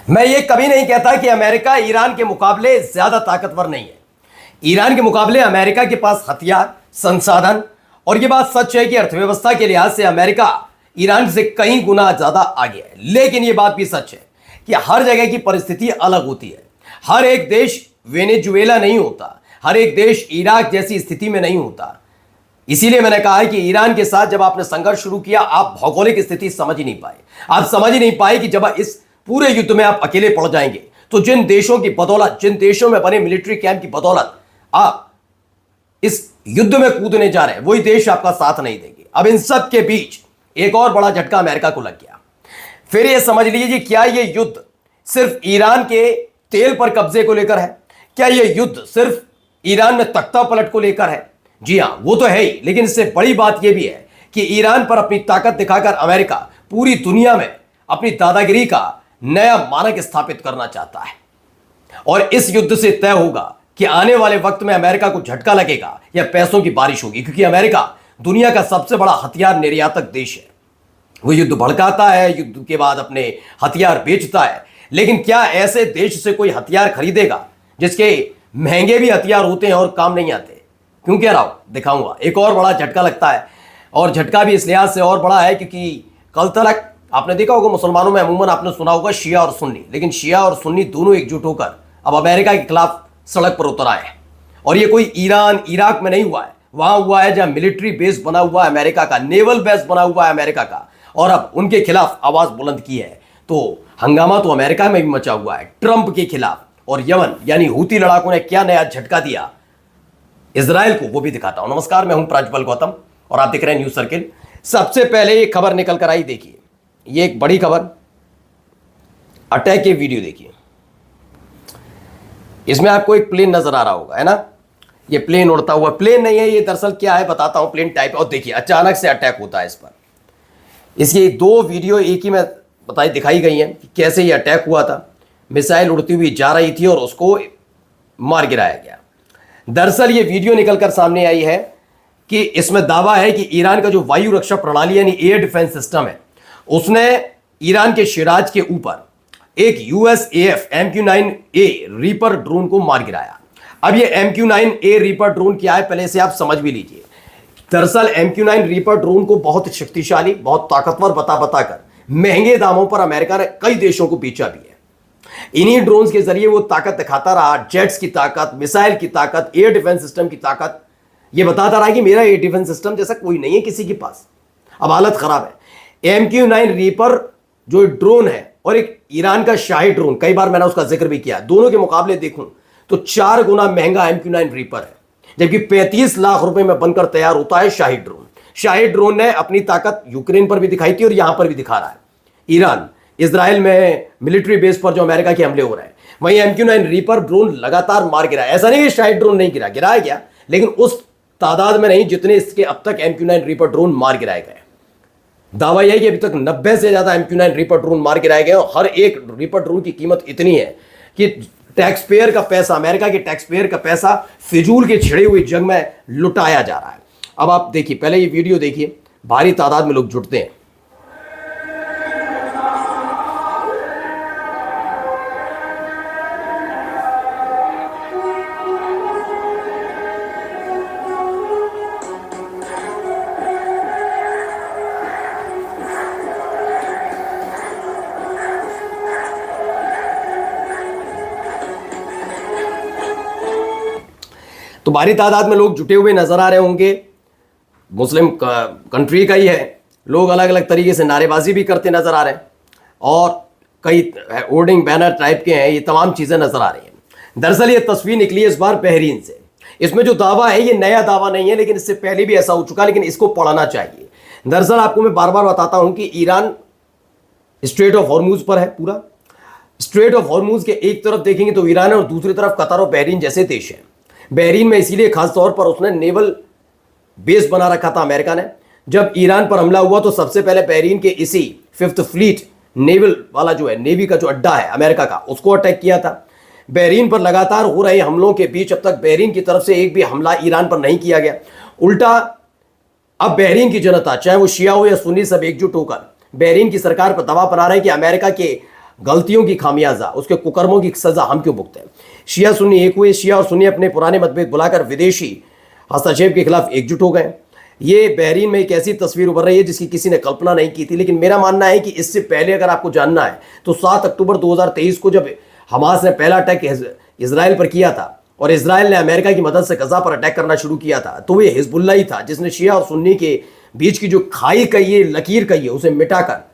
मैं ये कभी नहीं कहता कि अमेरिका ईरान के मुकाबले ज्यादा ताकतवर नहीं है। ईरान के मुकाबले अमेरिका के पास हथियार, संसाधन और ये बात सच है कि अर्थव्यवस्था के लिहाज से अमेरिका ईरान से कई गुना ज्यादा आगे है। लेकिन ये बात भी सच है कि हर जगह की परिस्थिति अलग होती है। हर एक देश वेनेजुएला नहीं होता, हर एक देश इराक जैसी स्थिति में नहीं होता। इसीलिए मैंने कहा है कि ईरान के साथ जब आपने संघर्ष शुरू किया, आप भौगोलिक स्थिति समझ ही नहीं पाए। आप समझ ही नहीं पाए कि जब इस पूरे युद्ध में आप अकेले पड़ जाएंगे तो जिन देशों की बदौलत, जिन देशों में बने मिलिट्री कैंप की बदौलत आप इस युद्ध में कूदने जा रहे हैं, वही देश आपका साथ नहीं देंगे। अब इन सब के बीच एक और बड़ा झटका अमेरिका को लग गया। फिर यह समझ लीजिए, क्या यह युद्ध सिर्फ ईरान के तेल पर कब्जे को लेकर है? क्या यह युद्ध सिर्फ ईरान में तख्ता पलट को लेकर है? जी हां, वो तो है ही, लेकिन इससे बड़ी बात यह भी है कि ईरान पर अपनी ताकत दिखाकर अमेरिका पूरी दुनिया में अपनी दादागिरी का नया मानक स्थापित करना चाहता है। और इस युद्ध से तय होगा कि आने वाले वक्त में अमेरिका को झटका लगेगा या पैसों की बारिश होगी, क्योंकि अमेरिका दुनिया का सबसे बड़ा हथियार निर्यातक देश है। वो युद्ध भड़काता है, युद्ध के बाद अपने हथियार बेचता है, लेकिन क्या ऐसे देश से कोई हथियार खरीदेगा जिसके महंगे भी हथियार होते हैं और काम नहीं आते? क्यों कह रहा हूं, दिखाऊंगा। एक और बड़ा झटका लगता है, और झटका भी इस लिहाज से और बड़ा है क्योंकि कल तक आपने देखा होगा मुसलमानों में अमूमन आपने सुना होगा शिया और सुन्नी, लेकिन शिया और सुन्नी दोनों एकजुट होकर अब अमेरिका के खिलाफ सड़क पर उतर आए हैं। और ये कोई ईरान इराक में नहीं हुआ है, वहां हुआ है जहां मिलिट्री बेस बना हुआ है अमेरिका का, नेवल बेस बना हुआ है अमेरिका का, और अब उनके खिलाफ आवाज बुलंद की है। तो हंगामा तो अमेरिका में भी मचा हुआ है ट्रंप के खिलाफ। और यमन यानी हूती लड़ाकों ने क्या नया झटका दिया इजराइल को, वो भी दिखाता हूं। नमस्कार, मैं हूं प्राज्वल गौतम और आप देख रहे हैं न्यूज सर्किल। सबसे पहले ये खबर निकल कर आई, देखिए ये एक बड़ी खबर, अटैक के वीडियो देखिए। इसमें आपको एक प्लेन नजर आ रहा होगा, है ना? ये प्लेन उड़ता हुआ, प्लेन नहीं है ये, दरअसल क्या है बताता हूं, प्लेन टाइप। और देखिए अचानक से अटैक होता है इस पर। इसकी दो वीडियो एक ही में बताई दिखाई गई हैं कि कैसे ये अटैक हुआ था। मिसाइल उड़ती हुई जा रही थी और उसको मार गिराया गया। दरअसल ये वीडियो निकलकर सामने आई है कि इसमें दावा है कि ईरान का जो वायु रक्षा प्रणाली यानी एयर डिफेंस सिस्टम है, उसने ईरान के शिराज के ऊपर एक USAF MQ-9A रीपर ड्रोन को मार गिराया। अब ये MQ-9A रीपर ड्रोन क्या है, पहले से आप समझ भी लीजिए। दरअसल MQ-9 रीपर ड्रोन को बहुत शक्तिशाली, बहुत ताकतवर बताकर महंगे दामों पर अमेरिका ने कई देशों को बेचा भी है। इन्हीं ड्रोन्स के जरिए वो ताकत दिखाता रहा, जेट्स की ताकत, मिसाइल की ताकत, एयर डिफेंस सिस्टम की ताकत। ये बताता रहा कि मेरा एयर डिफेंस सिस्टम जैसा कोई नहीं है किसी के पास। अब हालत खराब है। MQ-9 रीपर जो ड्रोन है और एक ईरान का शाही ड्रोन, कई बार मैंने उसका जिक्र भी किया, दोनों के मुकाबले देखूं तो 4 गुना महंगा MQ-9 रीपर है, जबकि 35 लाख रुपए में बनकर तैयार होता है शाही ड्रोन। शाही ड्रोन ने अपनी ताकत यूक्रेन पर भी दिखाई थी और यहां पर भी दिखा रहा है। ईरान इजराइल में मिलिट्री बेस पर जो अमेरिका के हमले हो रहे हैं, वहीं MQ-9 रीपर ड्रोन लगातार मार गिरा। ऐसा नहीं कि शाही ड्रोन नहीं गिराया गया, लेकिन उस तादाद में नहीं जितने इसके अब तक MQ-9 रीपर ड्रोन मार गिराए गए। दावा यह है कि अभी तक 90 से ज्यादा MQ-9 रीपर ड्रोन मार गिराए गए और हर एक रीपर ड्रोन की कीमत इतनी है कि टैक्स पेयर का पैसा, अमेरिका के टैक्स पेयर का पैसा फिजूल के छिड़े हुई जंग में लुटाया जा रहा है। अब आप देखिए, पहले ये वीडियो देखिए, भारी तादाद में लोग जुटते हैं। तो भारी तादाद में लोग जुटे हुए नजर आ रहे होंगे। मुस्लिम कंट्री का ही है, लोग अलग अलग तरीके से नारेबाजी भी करते नजर आ रहे हैं और कई होर्डिंग बैनर टाइप के हैं, ये तमाम चीजें नजर आ रही हैं। दरअसल ये तस्वीर निकली है इस बार बहरीन से। इसमें जो दावा है ये नया दावा नहीं है, लेकिन इससे पहले भी ऐसा हो चुका, लेकिन इसको पढ़ना चाहिए। दरअसल आपको मैं बार बार बताता हूं कि ईरान स्ट्रेट ऑफ हॉर्मुज पर है। पूरा स्ट्रेट ऑफ हॉर्मुज के एक तरफ देखेंगे तो ईरान है और दूसरी तरफ कतर और बहरीन जैसे देश हैं। बहरीन में इसीलिए खास तौर पर उसने नेवल बेस बना रखा था अमेरिका ने। जब ईरान पर हमला हुआ तो सबसे पहले बहरीन के इसी 5th फ्लीट नेवल वाला जो है, नेवी का जो अड्डा है अमेरिका का, उसको अटैक किया था। बहरीन पर लगातार हो रहे हमलों के बीच अब तक बहरीन की तरफ से एक भी हमला ईरान पर नहीं किया गया। उल्टा अब बहरीन की जनता, चाहे वो शिया हो या सुन्नी, सब एकजुट होकर बहरीन की सरकार पर दबाव बना रहे हैं कि अमेरिका के गलतियों की खामियाजा, उसके कुकर्मों की सजा हम क्यों भुगतें? शिया सुन्नी एक हुए, शिया और सुन्नी अपने पुराने मतभेद बुलाकर विदेशी हस्तक्षेप के खिलाफ एकजुट हो गए। ये बहरीन में एक ऐसी तस्वीर उभर रही है जिसकी किसी ने कल्पना नहीं की थी। लेकिन मेरा मानना है कि इससे पहले अगर आपको जानना है तो 7 अक्टूबर 2023 को जब हमास ने पहला अटैक इजराइल पर किया था और इजराइल ने अमेरिका की मदद से गजा पर अटैक करना शुरू किया था, तो ये हिजबुल्लाह ही था जिसने शिया और सुन्नी के बीच की जो खाई कही है, लकीर कही है, उसे मिटाकर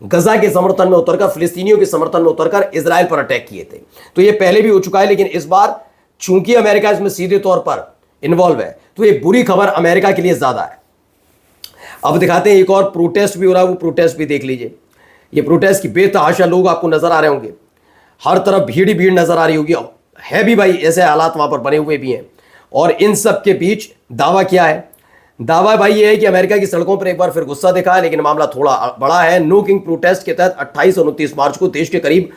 गजा के समर्थन में उतरकर, फिलिस्तीनियों के समर्थन में उतरकर इजराइल पर अटैक किए थे। तो ये पहले भी हो चुका है, लेकिन इस बार चूंकि अमेरिका इसमें सीधे तौर पर इन्वॉल्व है तो ये बुरी खबर अमेरिका के लिए ज्यादा है। अब दिखाते हैं एक और प्रोटेस्ट भी हो रहा है, वो प्रोटेस्ट भी देख लीजिए। ये प्रोटेस्ट की बेतहाशा लोग आपको नजर आ रहे होंगे, हर तरफ भीड़ ही भीड़ नजर आ रही होगी, है भी भाई, ऐसे हालात वहां पर बने हुए भी हैं। और इन सब के बीच दावा क्या है? दावा भाई ये है कि अमेरिका की सड़कों पर एक बार फिर गुस्सा दिखा है, लेकिन मामला थोड़ा बड़ा है। नो किंग प्रोटेस्ट के तहत 28 और 29 मार्च को देश के करीब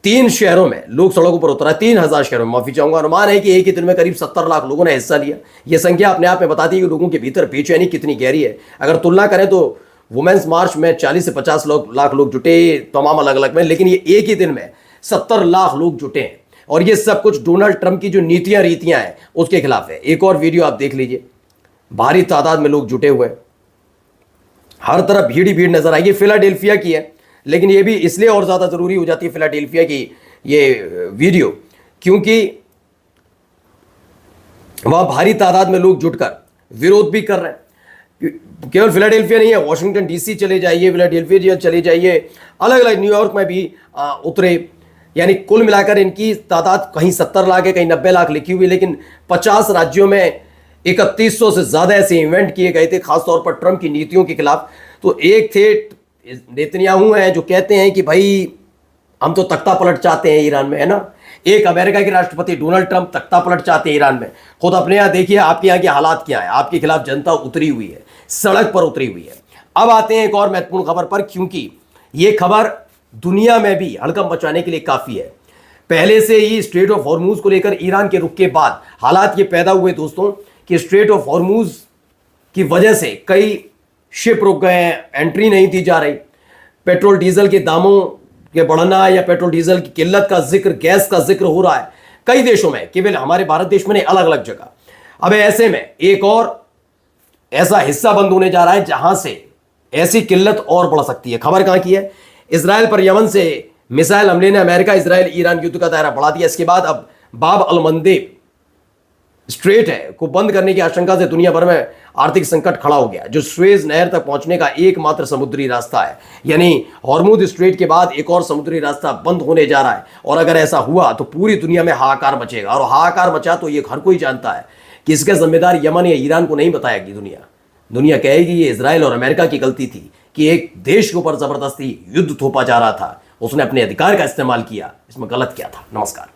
3 शहरों में लोग सड़कों पर उतरा। 3000 शहरों में, माफी चाहूंगा। अनुमान है कि एक ही दिन में करीब 70 लाख लोगों ने हिस्सा लिया। यह संख्या अपने आप में बताती है कि लोगों के भीतर बेचैनी कितनी गहरी है। अगर तुलना करें तो वुमेन्स मार्च में 40 से 50 लाख लोग जुटे, तमाम अलग अलग में, लेकिन ये एक ही दिन में 70 लाख लोग जुटे हैं। और ये सब कुछ डोनाल्ड ट्रंप की जो नीतियां रीतियां हैं उसके खिलाफ है। एक और वीडियो आप देख लीजिए, भारी तादाद में लोग जुटे हुए, हर तरफ भीड़ ही भीड़ नजर आएगी। फिलाडेल्फिया की है, लेकिन ये भी इसलिए और ज्यादा जरूरी हो जाती है फिलाडेल्फिया की ये वीडियो, क्योंकि वहां भारी तादाद में लोग जुटकर विरोध भी कर रहे हैं। केवल फिलाडेल्फिया नहीं है, वॉशिंगटन डीसी चले जाइए, फिलाडेल्फिया चले जाइए, अलग अलग न्यूयॉर्क में भी उतरे। यानी कुल मिलाकर इनकी तादाद कहीं 70 लाख है, कहीं 90 लाख लिखी हुई, लेकिन 50 राज्यों में 3100 से ज्यादा ऐसे इवेंट किए गए थे, खासतौर पर ट्रंप की नीतियों के खिलाफ। तो एक थे नेतन्याहू हैं जो कहते हैं कि भाई हम तो तख्ता पलट चाहते हैं ईरान में, है ना। एक अमेरिका के राष्ट्रपति डोनाल्ड ट्रंप तख्ता पलट चाहते हैं ईरान में। खुद अपने यहाँ देखिए आपके यहाँ के हालात क्या है, आपके खिलाफ जनता उतरी हुई है, सड़क पर उतरी हुई है। अब आते हैं एक और महत्वपूर्ण खबर पर, क्योंकि ये खबर दुनिया में भी हड़कंप मचाने के लिए काफी है। पहले से ही स्ट्रेट ऑफ हॉर्मूज को लेकर ईरान के रुख के बाद हालात ये पैदा हुए दोस्तों कि स्ट्रेट ऑफ हॉर्मूज की वजह से कई शिप रुक गए हैं, एंट्री नहीं दी जा रही। पेट्रोल डीजल के दामों के बढ़ना या पेट्रोल डीजल की किल्लत का जिक्र, गैस का जिक्र हो रहा है कई देशों में, केवल हमारे भारत देश में नहीं, अलग अलग जगह। अब ऐसे में एक और ऐसा हिस्सा बंद होने जा रहा है जहां से ऐसी किल्लत और बढ़ सकती है। खबर कहां की है? इजराइल पर यमन से मिसाइल हमले ने अमेरिका इजराइल ईरान युद्ध का दायरा बढ़ा दिया। इसके बाद अब बाब अल मंदेब स्ट्रेट है को बंद करने की आशंका से दुनिया भर में आर्थिक संकट खड़ा हो गया, जो स्वेज नहर तक पहुंचने का एकमात्र समुद्री रास्ता है। यानी हॉर्मुज स्ट्रेट के बाद एक और समुद्री रास्ता बंद होने जा रहा है। और अगर ऐसा हुआ तो पूरी दुनिया में हाहाकार मचेगा, और हाहाकार मचा तो ये हर कोई जानता है कि इसका जिम्मेदार यमन या ईरान को नहीं बताएगी दुनिया कहेगी ये इजराइल और अमेरिका की गलती थी कि एक देश के ऊपर जबरदस्ती युद्ध थोपा जा रहा था, उसने अपने अधिकार का इस्तेमाल किया, इसमें गलत क्या था। नमस्कार।